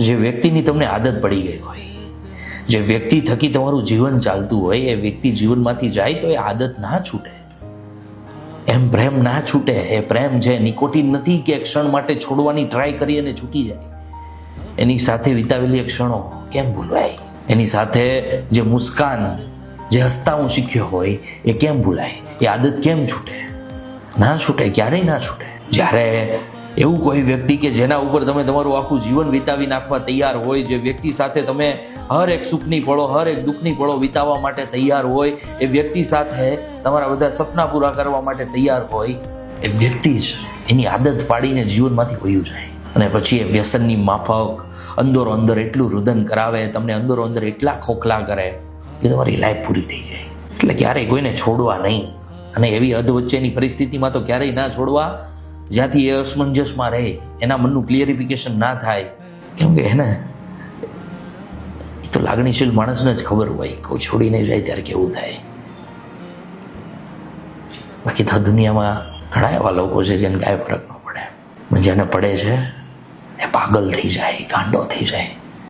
જે વ્યક્તિની તમને આદત પડી ગઈ હોય, જે વ્યક્તિ થકી તમારું જીવન ચાલતું હોય, એ વ્યક્તિ જીવનમાંથી જાય તો એ આદત ના છૂટે. એમ પ્રેમ ના છૂટે. એ પ્રેમ છે, નિકોટિન નથી કે એક ક્ષણ માટે છોડવાની ટ્રાય કરી અને છૂટી જાય. એની સાથે વિતાવેલી ક્ષણો કેમ ભૂલાય? એની સાથે જે મુસ્કાન, જે હસતા હું શીખ્યો હોય એ કેમ ભૂલાય? એ આદત કેમ છૂટે? ના છૂટે, ક્યારેય ના છૂટે. જ્યારે એવું કોઈ વ્યક્તિ કે જેના ઉપર તમે તમારું આખું જીવન વિતાવી નાખવા તૈયાર હોય, જે વ્યક્તિ સાથે તમે હર એક સુખની પળો, હર એક દુઃખની પળો વિતાવવા માટે તૈયાર હોય, એ વ્યક્તિ સાથે તમારા બધા સપના પૂરા કરવા માટે તૈયાર હોય, એ વ્યક્તિ જ એની આદત પાડીને જીવનમાંથી વયું જાય. અને પછી એ વ્યસનની માફક અંદરો અંદર એટલું રુદન કરાવે, તમને અંદરો અંદર એટલા ખોખલા કરે કે તમારી લાઈફ પૂરી થઈ જાય. એટલે ક્યારેય કોઈને છોડવા નહીં. અને એવી અધ વચ્ચેની પરિસ્થિતિમાં તો ક્યારેય ના છોડવા જ્યાંથી એ અસમંજસમાં રહે, એના મનનું ક્લિયરિફિકેશન ના થાય. કેમ કે એને એ તો લાગણીશીલ માણસને જ ખબર હોય કોઈ છોડીને જાય ત્યારે કેવું થાય. બાકી તો દુનિયામાં ઘણા એવા લોકો છે જેને કાંઈ ફરક ન પડે, પણ જેને પડે છે એ પાગલ થઈ જાય, ગાંડો થઈ જાય.